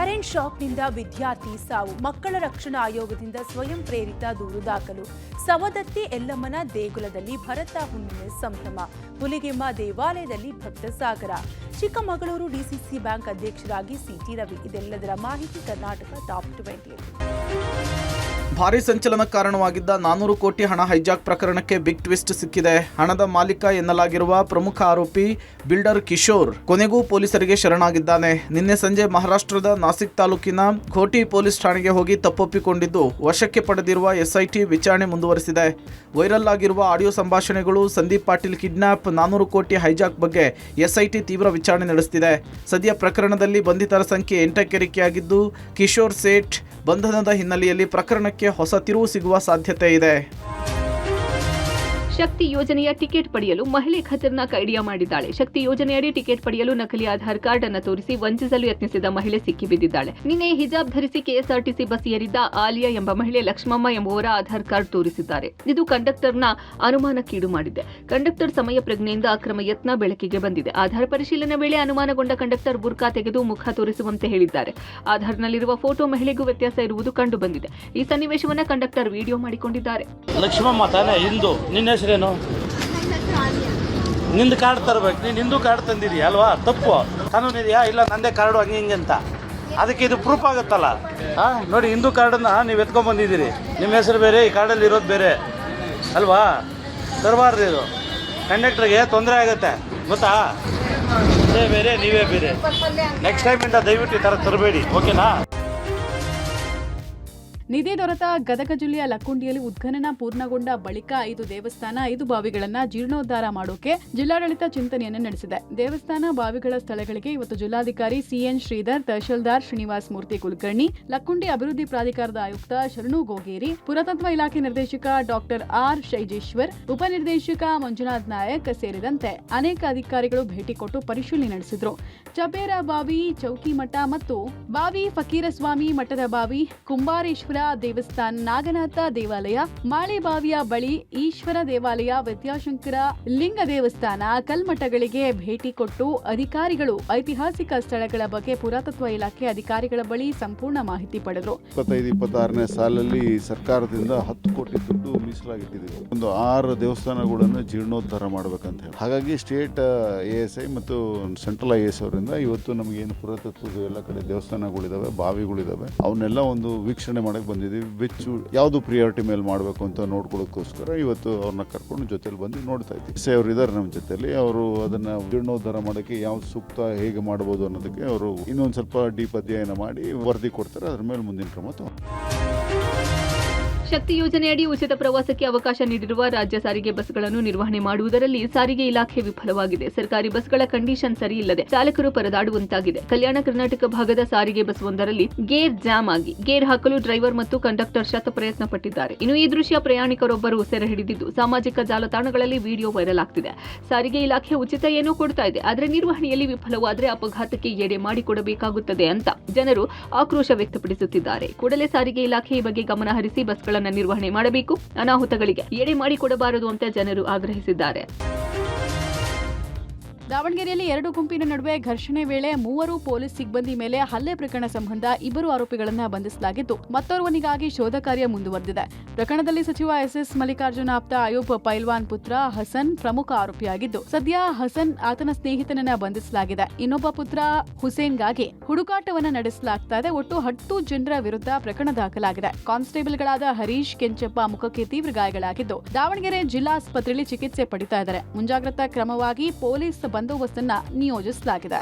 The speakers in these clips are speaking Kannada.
ಕರೆಂಟ್ ಶಾಕ್ನಿಂದ ವಿದ್ಯಾರ್ಥಿ ಸಾವು. ಮಕ್ಕಳ ರಕ್ಷಣಾ ಆಯೋಗದಿಂದ ಸ್ವಯಂ ಪ್ರೇರಿತ ದೂರು ದಾಖಲು. ಸವದತ್ತಿ ಯಲ್ಲಮ್ಮನ ದೇಗುಲದಲ್ಲಿ ಭರತ ಹುಣ್ಣಿಮೆ ಸಂಭ್ರಮ. ಹುಲಿಗೆಮ್ಮ ದೇವಾಲಯದಲ್ಲಿ ಭಕ್ತ ಸಾಗರ. ಚಿಕ್ಕಮಗಳೂರು ಡಿಸಿಸಿ ಬ್ಯಾಂಕ್ ಅಧ್ಯಕ್ಷರಾಗಿ ಸಿಟಿ ರವಿ. ಇದೆಲ್ಲದರ ಮಾಹಿತಿ ಕರ್ನಾಟಕ ಟಾಪ್ 20. ಭಾರೀ ಸಂಚಲನ ಕಾರಣವಾಗಿದ್ದ 400 ಕೋಟಿ ಹಣ ಹೈಜಾಕ್ ಪ್ರಕರಣಕ್ಕೆ ಬಿಗ್ ಟ್ವಿಸ್ಟ್ ಸಿಕ್ಕಿದೆ. ಹಣದ ಮಾಲೀಕ ಎನ್ನಲಾಗಿರುವ ಪ್ರಮುಖ ಆರೋಪಿ ಬಿಲ್ಡರ್ ಕಿಶೋರ್ ಕೊನೆಗೂ ಪೊಲೀಸರಿಗೆ ಶರಣಾಗಿದ್ದಾನೆ. ನಿನ್ನೆ ಸಂಜೆ ಮಹಾರಾಷ್ಟ್ರದ ನಾಸಿಕ್ ತಾಲೂಕಿನ ಖೋಟಿ ಪೊಲೀಸ್ ಠಾಣೆಗೆ ಹೋಗಿ ತಪ್ಪೊಪ್ಪಿಕೊಂಡಿದ್ದು ವಶಕ್ಕೆ ಪಡೆದಿರುವ ಎಸ್ಐಟಿ ವಿಚಾರಣೆ ಮುಂದುವರೆಸಿದೆ. ವೈರಲ್ ಆಗಿರುವ ಆಡಿಯೋ ಸಂಭಾಷಣೆಗಳು, ಸಂದೀಪ್ ಪಾಟೀಲ್ ಕಿಡ್ನಾಪ್, 400 ಕೋಟಿ ಹೈಜಾಕ್ ಬಗ್ಗೆ ಎಸ್ಐಟಿ ತೀವ್ರ ವಿಚಾರಣೆ ನಡೆಸುತ್ತಿದೆ. ಸದ್ಯ ಪ್ರಕರಣದಲ್ಲಿ ಬಂಧಿತರ ಸಂಖ್ಯೆ 8ಕ್ಕೆ ಏರಿಕೆಯಾಗಿದ್ದು ಕಿಶೋರ್ ಸೇಠ್ ಬಂಧನದ ಹಿನ್ನೆಲೆಯಲ್ಲಿ ಪ್ರಕರಣಕ್ಕೆ ಹೊಸ ತಿರುವು ಸಿಗುವ ಸಾಧ್ಯತೆ ಇದೆ. ಶಕ್ತಿ ಯೋಜನೆಯ ಟಿಕೆಟ್ ಪಡೆಯಲು ಮಹಿಳೆ ಖತರ್ನಾಕ್ ಐಡಿಯಾ ಮಾಡಿದ್ದಾಳೆ. ಶಕ್ತಿ ಯೋಜನೆಯಡಿ ಟಿಕೆಟ್ ಪಡೆಯಲು ನಕಲಿ ಆಧಾರ್ ಕಾರ್ಡ್ ಅನ್ನು ತೋರಿಸಿ ವಂಚಿಸಲು ಯತ್ನಿಸಿದ ಮಹಿಳೆ ಸಿಕ್ಕಿಬಿದ್ದಿದ್ದಾಳೆ. ನಿನ್ನೆ ಹಿಜಾಬ್ ಧರಿಸಿ ಕೆಎಸ್ಆರ್ಟಿಸಿ ಬಸ್ ಏರಿದ್ದ ಆಲಿಯಾ ಎಂಬ ಮಹಿಳೆ ಲಕ್ಷ್ಮಮ್ಮ ಎಂಬುವರ ಆಧಾರ್ ಕಾರ್ಡ್ ತೋರಿಸಿದ್ದಾರೆ. ಇದು ಕಂಡಕ್ಟರ್ನ ಅನುಮಾನಕ್ಕೀಡು ಮಾಡಿದೆ. ಕಂಡಕ್ಟರ್ ಸಮಯ ಪ್ರಜ್ಞೆಯಿಂದ ಅಕ್ರಮ ಯತ್ನ ಬೆಳಕಿಗೆ ಬಂದಿದೆ. ಆಧಾರ್ ಪರಿಶೀಲನೆ ವೇಳೆ ಅನುಮಾನಗೊಂಡ ಕಂಡಕ್ಟರ್ ಬುರ್ಕಾ ತೆಗೆದು ಮುಖ ತೋರಿಸುವಂತೆ ಹೇಳಿದ್ದಾರೆ. ಆಧಾರ್ನಲ್ಲಿರುವ ಫೋಟೋ ಮಹಿಳೆಗೂ ವ್ಯತ್ಯಾಸ ಇರುವುದು ಕಂಡು ಬಂದಿದೆ. ಈ ಸನ್ನಿವೇಶವನ್ನು ಕಂಡಕ್ಟರ್ ವಿಡಿಯೋ ಮಾಡಿಕೊಂಡಿದ್ದಾರೆ. ಲಕ್ಷ್ಮಮ್ಮ ತಾನೇ ಹಿಂದೂ, ನಿನ್ನ ಹೆಸರೇನು? ನಿಂದು ಕಾರ್ಡ್ ತರಬೇಕು. ನೀನು ಹಿಂದೂ ಕಾರ್ಡ್ ತಂದಿದೀಯ ಅಲ್ವಾ? ತಪ್ಪು ಕಾನೂನು ಇದೆಯಾ? ಇಲ್ಲ ನಂದೇ ಕಾರ್ಡು ಹಂಗೆ ಹಿಂಗೆ ಅಂತ. ಅದಕ್ಕೆ ಇದು ಪ್ರೂಫ್ ಆಗುತ್ತಲ್ಲ. ನೋಡಿ, ಹಿಂದೂ ಕಾರ್ಡನ್ನು ನೀವು ಎತ್ಕೊಂಡ್ ಬಂದಿದ್ದೀರಿ. ನಿಮ್ಮ ಹೆಸರು ಬೇರೆ, ಈ ಕಾರ್ಡಲ್ಲಿ ಇರೋದು ಬೇರೆ ಅಲ್ವಾ? ತರಬಾರ್ದು. ಇದು ಕಂಡಕ್ಟರ್ಗೆ ತೊಂದರೆ ಆಗುತ್ತೆ, ಗೊತ್ತಾ? ಅದೇ ಬೇರೆ, ನೀವೇ ಬೇರೆ. ನೆಕ್ಸ್ಟ್ ಟೈಮಿಂದ ದಯವಿಟ್ಟು ಈ ಥರ ತರಬೇಡಿ, ಓಕೆನಾ? ನಿಧಿ ದೊರೆತ ಗದಗ ಜಿಲ್ಲೆಯ ಲಕ್ಕುಂಡಿಯಲ್ಲಿ ಉದ್ಖನನ ಪೂರ್ಣಗೊಂಡ ಬಳಿಕ 5 ದೇವಸ್ಥಾನ 5 ಬಾವಿಗಳನ್ನು ಜೀರ್ಣೋದ್ಧಾರ ಮಾಡೋಕೆ ಜಿಲ್ಲಾಡಳಿತ ಚಿಂತನೆಯನ್ನು ನಡೆಸಿದೆ. ದೇವಸ್ಥಾನ ಬಾವಿಗಳ ಸ್ಥಳಗಳಿಗೆ ಇವತ್ತು ಜಿಲ್ಲಾಧಿಕಾರಿ ಸಿಎನ್ ಶ್ರೀಧರ್, ತಹಶೀಲ್ದಾರ್ ಶ್ರೀನಿವಾಸ ಮೂರ್ತಿ ಕುಲಕರ್ಣಿ, ಲಕ್ಕುಂಡಿ ಅಭಿವೃದ್ಧಿ ಪ್ರಾಧಿಕಾರದ ಆಯುಕ್ತ ಶರಣು ಗೋಗೇರಿ, ಪುರಾತತ್ವ ಇಲಾಖೆ ನಿರ್ದೇಶಕ ಡಾಕ್ಟರ್ ಆರ್ ಶೈಜೇಶ್ವರ್, ಉಪನಿರ್ದೇಶಕ ಮಂಜುನಾಥ್ ನಾಯಕ್ ಸೇರಿದಂತೆ ಅನೇಕ ಅಧಿಕಾರಿಗಳು ಭೇಟಿ ಕೊಟ್ಟು ಪರಿಶೀಲನೆ ನಡೆಸಿದರು. ಚಬೇರ ಬಾವಿ, ಚೌಕಿಮಠ ಮತ್ತು ಬಾವಿ ಫಕೀರಸ್ವಾಮಿ ಮಠದ ಬಾವಿ, ಕುಂಬಾರೇಶ್ವರ ದೇವಸ್ಥಾನ, ನಾಗನಾಥ ದೇವಾಲಯ, ಮಾಳೆ ಬಾವಿಯ ಬಳಿ ಈಶ್ವರ ದೇವಾಲಯ, ವಿದ್ಯಾಶಂಕರ ಲಿಂಗ ದೇವಸ್ಥಾನ, ಕಲ್ಮಠಗಳಿಗೆ ಭೇಟಿ ಕೊಟ್ಟು ಅಧಿಕಾರಿಗಳು ಐತಿಹಾಸಿಕ ಸ್ಥಳಗಳ ಬಗ್ಗೆ ಪುರಾತತ್ವ ಇಲಾಖೆ ಅಧಿಕಾರಿಗಳ ಬಳಿ ಸಂಪೂರ್ಣ ಮಾಹಿತಿ ಪಡೆದರು. 25-26ನೇ ಸಾಲಲ್ಲಿ ಸರ್ಕಾರದಿಂದ 10 ಕೋಟಿ ದುಡ್ಡು ಮೀಸಲಾಗಿಟ್ಟಿದ್ದೀವಿ. ಒಂದು 6 ದೇವಸ್ಥಾನಗಳನ್ನು ಜೀರ್ಣೋದ್ಧಾರ ಮಾಡಬೇಕಂತ ಹೇಳಿ. ಹಾಗಾಗಿ ಸ್ಟೇಟ್ ASI ಮತ್ತು ಸೆಂಟ್ರಲ್ IAS ಅವರಿಂದ ಇವತ್ತು ನಮಗೇನು ಪುರಾತತ್ವದ ಎಲ್ಲ ಕಡೆ ದೇವಸ್ಥಾನಗಳಿದಾವೆ, ಬಾವಿಗಳಿದಾವೆ, ಅವನ್ನೆಲ್ಲ ಒಂದು ವೀಕ್ಷಣೆ ಮಾಡಕ್ಕೆ ಬಂದಿದ್ದೀವಿ. ಬೆಚ್ಚು ಯಾವುದು ಪ್ರಿಯಾರಿಟಿ ಮೇಲೆ ಮಾಡಬೇಕು ಅಂತ ನೋಡ್ಕೊಳ್ಳೋದಕ್ಕೋಸ್ಕರ ಇವತ್ತು ಅವ್ರನ್ನ ಕರ್ಕೊಂಡು ಜೊತೆಲಿ ಬಂದು ನೋಡ್ತಾ ಇದ್ದೀವಿ. ಅವರು ಇದ್ದಾರೆ ನಮ್ಮ ಜೊತೆಲಿ. ಅವರು ಅದನ್ನ ಜೀರ್ಣೋದ್ಧಾರ ಮಾಡೋಕ್ಕೆ ಯಾವ್ದು ಸೂಕ್ತ, ಹೇಗೆ ಮಾಡ್ಬೋದು ಅನ್ನೋದಕ್ಕೆ ಅವರು ಇನ್ನೊಂದು ಸ್ವಲ್ಪ ಡೀಪ್ ಅಧ್ಯಯನ ಮಾಡಿ ವರದಿ ಕೊಡ್ತಾರೆ. ಅದ್ರ ಮೇಲೆ ಮುಂದಿನ ಕ್ರಮ ಶಕ್ತಿ ಯೋಜನೆಯಡಿ ಉಚಿತ ಪ್ರವಾಸಕ್ಕೆ ಅವಕಾಶ ನೀಡಿರುವ ರಾಜ್ಯ ಸಾರಿಗೆ ಬಸ್ಗಳನ್ನು ನಿರ್ವಹಣೆ ಮಾಡುವುದರಲ್ಲಿ ಸಾರಿಗೆ ಇಲಾಖೆ ವಿಫಲವಾಗಿದೆ. ಸರ್ಕಾರಿ ಬಸ್ಗಳ ಕಂಡೀಷನ್ ಸರಿ ಇಲ್ಲದೆ ಚಾಲಕರು ಪರದಾಡುವಂತಾಗಿದೆ. ಕಲ್ಯಾಣ ಕರ್ನಾಟಕ ಭಾಗದ ಸಾರಿಗೆ ಬಸ್ ಒಂದರಲ್ಲಿ ಗೇರ್ ಜಾಮ್ ಆಗಿ ಗೇರ್ ಹಾಕಲು ಡ್ರೈವರ್ ಮತ್ತು ಕಂಡಕ್ಟರ್ ಶತ ಪ್ರಯತ್ನ ಪಟ್ಟಿದ್ದಾರೆ. ಇನ್ನು ಈ ದೃಶ್ಯ ಪ್ರಯಾಣಿಕರೊಬ್ಬರು ಸೆರೆ ಹಿಡಿದಿದ್ದು ಸಾಮಾಜಿಕ ಜಾಲತಾಣಗಳಲ್ಲಿ ವಿಡಿಯೋ ವೈರಲ್ ಆಗ್ತಿದೆ. ಸಾರಿಗೆ ಇಲಾಖೆ ಉಚಿತ ಏನೋ ಕೊಡ್ತಾ ಇದೆ, ಆದರೆ ನಿರ್ವಹಣೆಯಲ್ಲಿ ವಿಫಲವಾದರೆ ಅಪಘಾತಕ್ಕೆ ಎಡೆ ಮಾಡಿಕೊಡಬೇಕಾಗುತ್ತದೆ ಅಂತ ಜನರು ಆಕ್ರೋಶ ವ್ಯಕ್ತಪಡಿಸುತ್ತಿದ್ದಾರೆ. ಕೂಡಲೇ ಸಾರಿಗೆ ಇಲಾಖೆ ಈ ಬಗ್ಗೆ ಗಮನ ಹರಿಸಿ ಬಸ್ಗಳ ನಿರ್ವಹಣೆ ಮಾಡಬೇಕು, ಅನಾಹುತಗಳಿಗೆ ಎಡೆ ಮಾಡಿಕೊಡಬಾರದು ಅಂತ ಜನರು ಆಗ್ರಹಿಸಿದ್ದಾರೆ. ದಾವಣಗೆರೆಯಲ್ಲಿ 2 ಗುಂಪಿನ ನಡುವೆ ಘರ್ಷಣೆ ವೇಳೆ 3 ಪೊಲೀಸ್ ಸಿಬ್ಬಂದಿ ಮೇಲೆ ಹಲ್ಲೆ ಪ್ರಕರಣ ಸಂಬಂಧ 2 ಆರೋಪಿಗಳನ್ನು ಬಂಧಿಸಲಾಗಿದ್ದು ಮತ್ತೋರ್ವನಿಗಾಗಿ ಶೋಧ ಕಾರ್ಯ ಮುಂದುವರೆದಿದೆ. ಪ್ರಕರಣದಲ್ಲಿ ಸಚಿವ SS ಮಲ್ಲಿಕಾರ್ಜುನ ಆಪ್ತ ಅಯೂಬ್ ಪೈಲ್ವಾನ್ ಪುತ್ರ ಹಸನ್ ಪ್ರಮುಖ ಆರೋಪಿಯಾಗಿದ್ದು ಸದ್ಯ ಹಸನ್ ಆತನ ಸ್ನೇಹಿತನನ್ನ ಬಂಧಿಸಲಾಗಿದೆ. ಇನ್ನೊಬ್ಬ ಪುತ್ರ ಹುಸೇನ್ಗಾಗಿ ಹುಡುಕಾಟವನ್ನು ನಡೆಸಲಾಗ್ತಾ ಇದೆ. ಒಟ್ಟು 10 ಜನರ ವಿರುದ್ಧ ಪ್ರಕರಣ ದಾಖಲಾಗಿದೆ. ಕಾನ್ಸ್ಟೇಬಲ್ಗಳಾದ ಹರೀಶ್, ಕೆಂಚಪ್ಪ ಮುಖಕ್ಕೆ ತೀವ್ರ ಗಾಯಗಳಾಗಿದ್ದು ದಾವಣಗೆರೆ ಜಿಲ್ಲಾಸ್ಪತ್ರೆಯಲ್ಲಿ ಚಿಕಿತ್ಸೆ ಪಡಿತಾ ಇದ್ದಾರೆ. ಮುಂಜಾಗ್ರತಾ ಕ್ರಮವಾಗಿ ಪೊಲೀಸ್ ಬಂದೋಬಸ್ತನ್ನ ನಿಯೋಜಿಸಲಾಗಿದೆ.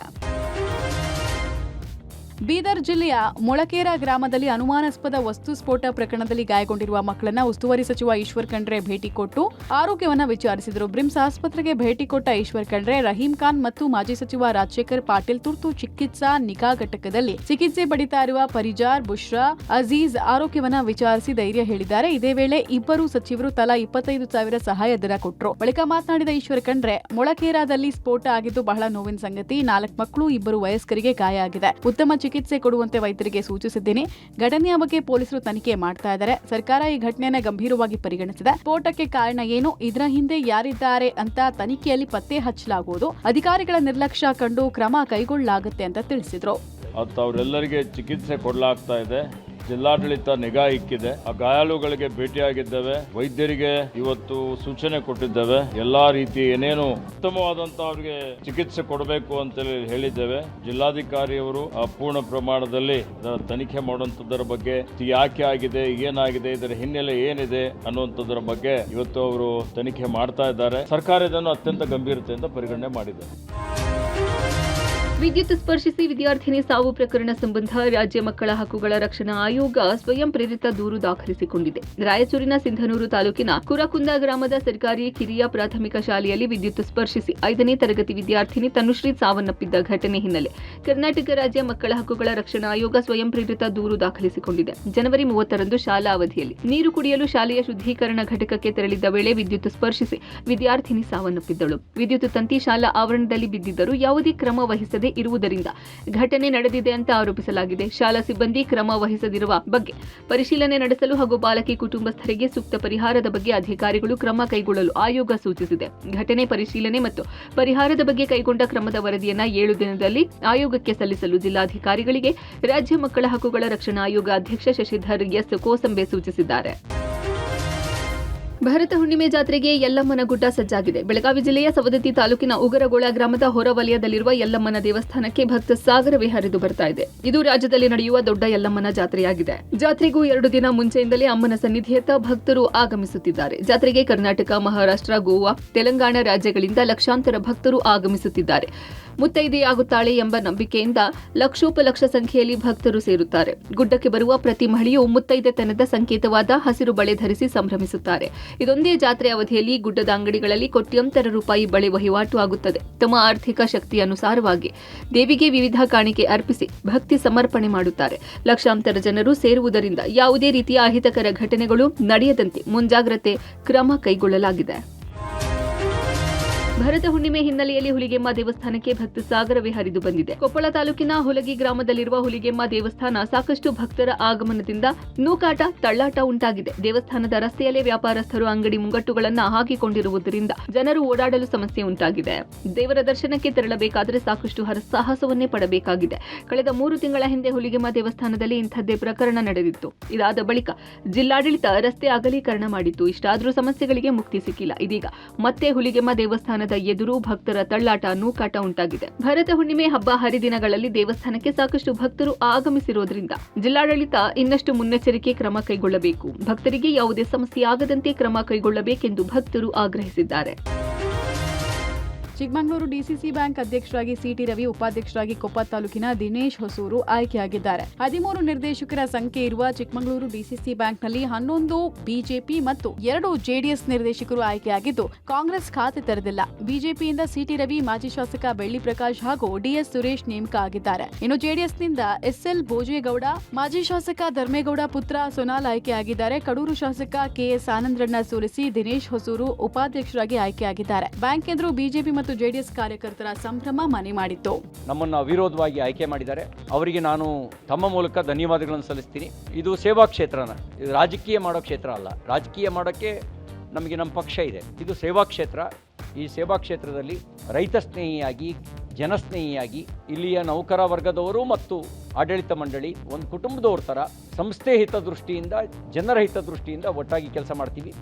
ಬೀದರ್ ಜಿಲ್ಲೆಯ ಮೊಳಕೇರ ಗ್ರಾಮದಲ್ಲಿ ಅನುಮಾನಾಸ್ಪದ ವಸ್ತು ಸ್ಫೋಟ ಪ್ರಕರಣದಲ್ಲಿ ಗಾಯಗೊಂಡಿರುವ ಮಕ್ಕಳನ್ನ ಉಸ್ತುವಾರಿ ಸಚಿವ ಈಶ್ವರ್ ಖಂಡ್ರೆ ಭೇಟಿ ಕೊಟ್ಟು ಆರೋಗ್ಯವನ್ನ ವಿಚಾರಿಸಿದರು. ಬ್ರಿಮ್ಸ್ ಆಸ್ಪತ್ರೆಗೆ ಭೇಟಿ ಕೊಟ್ಟ ಈಶ್ವರ್ ಖಂಡ್ರೆ ರಹೀಂ ಖಾನ್ ಮತ್ತು ಮಾಜಿ ಸಚಿವ ರಾಜಶೇಖರ್ ಪಾಟೀಲ್ ತುರ್ತು ಚಿಕಿತ್ಸಾ ನಿಗಾ ಘಟಕದಲ್ಲಿ ಚಿಕಿತ್ಸೆ ಪಡಿತಾ ಇರುವ ಪರಿಜಾರ್, ಬುಷ್ರಾ, ಅಜೀಜ್ ಆರೋಗ್ಯವನ್ನ ವಿಚಾರಿಸಿ ಧೈರ್ಯ ಹೇಳಿದ್ದಾರೆ. ಇದೇ ವೇಳೆ ಇಬ್ಬರು ಸಚಿವರು ತಲಾ 25,000 ಸಹಾಯಧನ ಕೊಟ್ಟರು. ಬಳಿಕ ಮಾತನಾಡಿದ ಈಶ್ವರ್ ಖಂಡ್ರೆ, ಮೊಳಕೇರಾದಲ್ಲಿ ಸ್ಫೋಟ ಆಗಿದ್ದು ಬಹಳ ನೋವಿನ ಸಂಗತಿ. 4 ಮಕ್ಕಳು, 2 ವಯಸ್ಕರಿಗೆ ಗಾಯ ಆಗಿದೆ. ಉತ್ತಮ ಚಿಕಿತ್ಸೆ ಕೊಡುವಂತೆ ವೈದ್ಯರಿಗೆ ಸೂಚಿಸಿದ್ದೇನೆ. ಘಟನೆಯ ಬಗ್ಗೆ ಪೊಲೀಸರು ತನಿಖೆ ಮಾಡ್ತಾ ಇದ್ದಾರೆ. ಸರ್ಕಾರ ಈ ಘಟನೆಯನ್ನು ಗಂಭೀರವಾಗಿ ಪರಿಗಣಿಸಿದೆ. ಸ್ಫೋಟಕ್ಕೆ ಕಾರಣ ಏನು, ಇದರ ಹಿಂದೆ ಯಾರಿದ್ದಾರೆ ಅಂತ ತನಿಖೆಯಲ್ಲಿ ಪತ್ತೆ ಹಚ್ಚಲಾಗುವುದು. ಅಧಿಕಾರಿಗಳ ನಿರ್ಲಕ್ಷ್ಯ ಕಂಡು ಕ್ರಮ ಕೈಗೊಳ್ಳಲಾಗುತ್ತೆ ಅಂತ ತಿಳಿಸಿದರು. ಮತ್ತು ಅವರೆಲ್ಲರಿಗೆ ಚಿಕಿತ್ಸೆ ಕೊಡಲಾಗ್ತಾ ಇದೆ. ಜಿಲ್ಲಾಡಳಿತ ನಿಗಾ ಇಕ್ಕಿದೆ. ಆ ಗಾಯಾಳುಗಳಿಗೆ ಭೇಟಿಯಾಗಿದ್ದೇವೆ. ವೈದ್ಯರಿಗೆ ಇವತ್ತು ಸೂಚನೆ ಕೊಟ್ಟಿದ್ದೇವೆ. ಎಲ್ಲಾ ರೀತಿ ಏನೇನು ಉತ್ತಮವಾದಂತ ಅವರಿಗೆ ಚಿಕಿತ್ಸೆ ಕೊಡಬೇಕು ಅಂತೇಳಿ ಹೇಳಿದ್ದೇವೆ. ಜಿಲ್ಲಾಧಿಕಾರಿಯವರು ಪೂರ್ಣ ಪ್ರಮಾಣದಲ್ಲಿ ತನಿಖೆ ಮಾಡುವಂತದ್ದರ ಬಗ್ಗೆ ಯಾಕೆ ಆಗಿದೆ, ಏನಾಗಿದೆ, ಇದರ ಹಿನ್ನೆಲೆ ಏನಿದೆ ಅನ್ನುವಂಥದ್ರ ಬಗ್ಗೆ ಇವತ್ತು ಅವರು ತನಿಖೆ ಮಾಡ್ತಾ ಇದ್ದಾರೆ. ಸರ್ಕಾರ ಇದನ್ನು ಅತ್ಯಂತ ಗಂಭೀರತೆಯಿಂದ ಪರಿಗಣನೆ ಮಾಡಿದೆ. ವಿದ್ಯುತ್ ಸ್ಪರ್ಶಿಸಿ ವಿದ್ಯಾರ್ಥಿನಿ ಸಾವು ಪ್ರಕರಣ ಸಂಬಂಧ ರಾಜ್ಯ ಮಕ್ಕಳ ಹಕ್ಕುಗಳ ರಕ್ಷಣಾ ಆಯೋಗ ಸ್ವಯಂ ಪ್ರೇರಿತ ದೂರು ದಾಖಲಿಸಿಕೊಂಡಿದೆ. ರಾಯಚೂರಿನ ಸಿಂಧನೂರು ತಾಲೂಕಿನ ಕುರಕುಂದ ಗ್ರಾಮದ ಸರ್ಕಾರಿ ಕಿರಿಯ ಪ್ರಾಥಮಿಕ ಶಾಲೆಯಲ್ಲಿ ವಿದ್ಯುತ್ ಸ್ಪರ್ಶಿಸಿ 5ನೇ ತರಗತಿ ವಿದ್ಯಾರ್ಥಿನಿ ತನುಶ್ರೀ ಸಾವನ್ನಪ್ಪಿದ್ದ ಘಟನೆ ಹಿನ್ನೆಲೆ ಕರ್ನಾಟಕ ರಾಜ್ಯ ಮಕ್ಕಳ ಹಕ್ಕುಗಳ ರಕ್ಷಣಾ ಆಯೋಗ ಸ್ವಯಂ ಪ್ರೇರಿತ ದೂರು ದಾಖಲಿಸಿಕೊಂಡಿದೆ. ಜನವರಿ 30ರಂದು ಶಾಲಾ ಅವಧಿಯಲ್ಲಿ ನೀರು ಕುಡಿಯಲು ಶಾಲೆಯ ಶುದ್ಧೀಕರಣ ಘಟಕಕ್ಕೆ ತೆರಳಿದ್ದ ವೇಳೆ ವಿದ್ಯುತ್ ಸ್ಪರ್ಶಿಸಿ ವಿದ್ಯಾರ್ಥಿನಿ ಸಾವನ್ನಪ್ಪಿದ್ದಳು. ವಿದ್ಯುತ್ ತಂತಿ ಶಾಲಾ ಆವರಣದಲ್ಲಿ ಬಿದ್ದಿದ್ದರೂ ಯಾವುದೇ ಕ್ರಮ ವಹಿಸದೆ ಇರುವುದರಿಂದ ಘಟನೆ ನಡೆದಿದೆ ಅಂತ ಆರೋಪಿಸಲಾಗಿದೆ. ಶಾಲಾ ಸಿಬ್ಬಂದಿ ಕ್ರಮ ವಹಿಸದಿರುವ ಬಗ್ಗೆ ಪರಿಶೀಲನೆ ನಡೆಸಲು ಹಾಗೂ ಬಾಲಕಿ ಕುಟುಂಬಸ್ಥರಿಗೆ ಸೂಕ್ತ ಪರಿಹಾರದ ಬಗ್ಗೆ ಅಧಿಕಾರಿಗಳು ಕ್ರಮ ಕೈಗೊಳ್ಳಲು ಆಯೋಗ ಸೂಚಿಸಿದೆ. ಘಟನೆ ಪರಿಶೀಲನೆ ಮತ್ತು ಪರಿಹಾರದ ಬಗ್ಗೆ ಕೈಗೊಂಡ ಕ್ರಮದ ವರದಿಯನ್ನ 7 ದಿನದಲ್ಲಿ ಆಯೋಗಕ್ಕೆ ಸಲ್ಲಿಸಲು ಜಿಲ್ಲಾಧಿಕಾರಿಗಳಿಗೆ ರಾಜ್ಯ ಮಕ್ಕಳ ಹಕ್ಕುಗಳ ರಕ್ಷಣಾ ಆಯೋಗ ಅಧ್ಯಕ್ಷ ಶಶಿಧರ್ ಎಸ್ ಕೋಸಂಬೆ ಸೂಚಿಸಿದ್ದಾರೆ. ಭರತ ಹುಣ್ಣಿಮೆ ಜಾತ್ರೆಗೆ ಯಲ್ಲಮ್ಮನ ಗುಡ್ಡ ಸಜ್ಜಾಗಿದೆ. ಬೆಳಗಾವಿ ಜಿಲ್ಲೆಯ ಸವದತ್ತಿ ತಾಲೂಕಿನ ಉಗರಗೋಳ ಗ್ರಾಮದ ಹೊರವಲಯದಲ್ಲಿರುವ ಯಲ್ಲಮ್ಮನ ದೇವಸ್ಥಾನಕ್ಕೆ ಭಕ್ತ ಸಾಗರವೇ ಹರಿದು ಬರ್ತಾ ಇದೆ. ಇದು ರಾಜ್ಯದಲ್ಲಿ ನಡೆಯುವ ದೊಡ್ಡ ಯಲ್ಲಮ್ಮನ ಜಾತ್ರೆಯಾಗಿದೆ. ಜಾತ್ರೆಗೂ 2 ದಿನ ಮುಂಚೆಯಿಂದಲೇ ಅಮ್ಮನ ಸನ್ನಿಧಿಯತ್ತ ಭಕ್ತರು ಆಗಮಿಸುತ್ತಿದ್ದಾರೆ. ಜಾತ್ರೆಗೆ ಕರ್ನಾಟಕ, ಮಹಾರಾಷ್ಟ್ರ, ಗೋವಾ, ತೆಲಂಗಾಣ ರಾಜ್ಯಗಳಿಂದ ಲಕ್ಷಾಂತರ ಭಕ್ತರು ಆಗಮಿಸುತ್ತಿದ್ದಾರೆ. ಮುತ್ತೈದೆಯಾಗುತ್ತಾಳೆ ಎಂಬ ನಂಬಿಕೆಯಿಂದ ಲಕ್ಷೋಪಲಕ್ಷ ಸಂಖ್ಯೆಯಲ್ಲಿ ಭಕ್ತರು ಸೇರುತ್ತಾರೆ. ಗುಡ್ಡಕ್ಕೆ ಬರುವ ಪ್ರತಿ ಮಹಿಳೆಯೂ ಮುತ್ತೈದೆತನದ ಸಂಕೇತವಾದ ಹಸಿರು ಬಳೆ ಧರಿಸಿ ಸಂಭ್ರಮಿಸುತ್ತಾರೆ. ಇದೊಂದೇ ಜಾತ್ರೆ ಅವಧಿಯಲ್ಲಿ ಗುಡ್ಡದ ಅಂಗಡಿಗಳಲ್ಲಿ ಕೋಟ್ಯಂತರ ರೂಪಾಯಿ ಬಳೆ ವಹಿವಾಟು ಆಗುತ್ತದೆ. ತಮ್ಮ ಆರ್ಥಿಕ ಶಕ್ತಿ ಅನುಸಾರವಾಗಿ ದೇವಿಗೆ ವಿವಿಧ ಕಾಣಿಕೆ ಅರ್ಪಿಸಿ ಭಕ್ತಿ ಸಮರ್ಪಣೆ ಮಾಡುತ್ತಾರೆ. ಲಕ್ಷಾಂತರ ಜನರು ಸೇರುವುದರಿಂದ ಯಾವುದೇ ರೀತಿಯ ಅಹಿತಕರ ಘಟನೆಗಳು ನಡೆಯದಂತೆ ಮುಂಜಾಗ್ರತೆ ಕ್ರಮ ಕೈಗೊಳ್ಳಲಾಗಿದೆ. ಭರತ ಹುಣ್ಣಿಮೆ ಹಿನ್ನೆಲೆಯಲ್ಲಿ ಹುಲಿಗೆಮ್ಮ ದೇವಸ್ಥಾನಕ್ಕೆ ಭಕ್ತ ಸಾಗರವೇ ಹರಿದು ಬಂದಿದೆ. ಕೊಪ್ಪಳ ತಾಲೂಕಿನ ಹುಲಗಿ ಗ್ರಾಮದಲ್ಲಿರುವ ಹುಲಿಗೆಮ್ಮ ದೇವಸ್ಥಾನ ಸಾಕಷ್ಟು ಭಕ್ತರ ಆಗಮನದಿಂದ ನೂಕಾಟ, ತಳ್ಳಾಟ ಉಂಟಾಗಿದೆ. ದೇವಸ್ಥಾನದ ರಸ್ತೆಯಲ್ಲೇ ವ್ಯಾಪಾರಸ್ಥರು ಅಂಗಡಿ ಮುಂಗಟ್ಟುಗಳನ್ನು ಹಾಕಿಕೊಂಡಿರುವುದರಿಂದ ಜನರು ಓಡಾಡಲು ಸಮಸ್ಯೆ ಉಂಟಾಗಿದೆ. ದೇವರ ದರ್ಶನಕ್ಕೆ ತೆರಳಬೇಕಾದರೆ ಸಾಕಷ್ಟು ಹರಸಾಹಸವನ್ನೇ ಪಡಬೇಕಾಗಿದೆ. ಕಳೆದ 3 ತಿಂಗಳ ಹಿಂದೆ ಹುಲಿಗೆಮ್ಮ ದೇವಸ್ಥಾನದಲ್ಲಿ ಇಂಥದ್ದೇ ಪ್ರಕರಣ ನಡೆದಿತ್ತು. ಇದಾದ ಬಳಿಕ ಜಿಲ್ಲಾಡಳಿತ ರಸ್ತೆ ಅಗಲೀಕರಣ ಮಾಡಿತ್ತು. ಇಷ್ಟಾದರೂ ಸಮಸ್ಯೆಗಳಿಗೆ ಮುಕ್ತಿ ಸಿಕ್ಕಿಲ್ಲ. ಇದೀಗ ಮತ್ತೆ ಹುಲಿಗೆಮ್ಮ ದೇವಸ್ಥಾನದ ಎದುರು ಭಕ್ತರ ತಳ್ಳಾಟ, ನೂಕಾಟ ಉಂಟಾಗಿದೆ. ಭರತ ಹುಣ್ಣಿಮೆ ಹಬ್ಬ ಹರಿದಿನಗಳಲ್ಲಿ ದೇವಸ್ಥಾನಕ್ಕೆ ಸಾಕಷ್ಟು ಭಕ್ತರು ಆಗಮಿಸಿರುವುದರಿಂದ ಜಿಲ್ಲಾಡಳಿತ ಇನ್ನಷ್ಟು ಮುನ್ನೆಚ್ಚರಿಕೆ ಕ್ರಮ ಕೈಗೊಳ್ಳಬೇಕು. ಭಕ್ತರಿಗೆ ಯಾವುದೇ ಸಮಸ್ಯೆ ಆಗದಂತೆ ಕ್ರಮ ಕೈಗೊಳ್ಳಬೇಕೆಂದು ಭಕ್ತರು ಆಗ್ರಹಿಸಿದ್ದಾರೆ. ಚಿಕ್ಕಮಗಳೂರು ಡಿಸಿಸಿ ಬ್ಯಾಂಕ್ ಅಧ್ಯಕ್ಷರಾಗಿ ಸಿಟಿ ರವಿ, ಉಪಾಧ್ಯಕ್ಷರಾಗಿ ಕೊಪ್ಪ ತಾಲೂಕಿನ ದಿನೇಶ್ ಹೊಸೂರು ಆಯ್ಕೆಯಾಗಿದ್ದಾರೆ. 13 ನಿರ್ದೇಶಕರ ಸಂಖ್ಯೆ ಇರುವ ಚಿಕ್ಕಮಗಳೂರು ಡಿಸಿಸಿ ಬ್ಯಾಂಕ್ನಲ್ಲಿ 11 ಬಿಜೆಪಿ ಮತ್ತು 2 ಜೆಡಿಎಸ್ ನಿರ್ದೇಶಕರು ಆಯ್ಕೆಯಾಗಿದ್ದು, ಕಾಂಗ್ರೆಸ್ ಖಾತೆ ತೆರೆದಿಲ್ಲ. ಬಿಜೆಪಿಯಿಂದ ಸಿಟಿ ರವಿ, ಮಾಜಿ ಶಾಸಕ ಬೆಳ್ಳಿ ಪ್ರಕಾಶ್ ಹಾಗೂ ಡಿಎಸ್ ಸುರೇಶ್ ನೇಮಕ ಆಗಿದ್ದಾರೆ. ಇನ್ನು ಜೆಡಿಎಸ್ನಿಂದ ಎಸ್ಎಲ್ ಭೋಜೇಗೌಡ, ಮಾಜಿ ಶಾಸಕ ಧರ್ಮೇಗೌಡ ಪುತ್ರ ಸೊನಾಲ್ ಆಯ್ಕೆಯಾಗಿದ್ದಾರೆ. ಕಡೂರು ಶಾಸಕ ಕೆಎಸ್ ಆನಂದ್ರನ್ನ ಸೋಲಿಸಿ ದಿನೇಶ್ ಹೊಸೂರು ಉಪಾಧ್ಯಕ್ಷರಾಗಿ ಆಯ್ಕೆಯಾಗಿದ್ದಾರೆ. ಬ್ಯಾಂಕ್ ಎದುರು ಬಿಜೆಪಿ ಮತ್ತು ಜೆಡಿಎಸ್ ಕಾರ್ಯಕರ್ತರ ಸಂಭ್ರಮ ಮನೆ ಮಾಡಿತ್ತು. ನಮ್ಮನ್ನು ಅವಿರೋಧವಾಗಿ ಆಯ್ಕೆ ಮಾಡಿದ್ದಾರೆ. ಅವರಿಗೆ ನಾನು ತಮ್ಮ ಮೂಲಕ ಧನ್ಯವಾದಗಳನ್ನು ಸಲ್ಲಿಸ್ತೀನಿ. ಇದು ಸೇವಾ ಕ್ಷೇತ್ರನ, ಇದು ರಾಜಕೀಯ ಮಾಡೋ ಕ್ಷೇತ್ರ ಅಲ್ಲ. ರಾಜಕೀಯ ಮಾಡೋಕ್ಕೆ ನಮಗೆ ನಮ್ಮ ಪಕ್ಷ ಇದೆ. ಇದು ಸೇವಾ ಕ್ಷೇತ್ರ. ಈ ಸೇವಾ ಕ್ಷೇತ್ರದಲ್ಲಿ ರೈತ ಸ್ನೇಹಿಯಾಗಿ, ಜನಸ್ನೇಹಿಯಾಗಿ, ಇಲ್ಲಿಯ ನೌಕರ ವರ್ಗದವರು ಮತ್ತು ಆಡಳಿತ ಮಂಡಳಿ ಒಂದು ಕುಟುಂಬದವ್ರ ಥರ ಸಂಸ್ಥೆ ಹಿತದೃಷ್ಟಿಯಿಂದ, ಜನರ ಹಿತದೃಷ್ಟಿಯಿಂದ ಒಟ್ಟಾಗಿ ಕೆಲಸ ಮಾಡ್ತೀವಿ.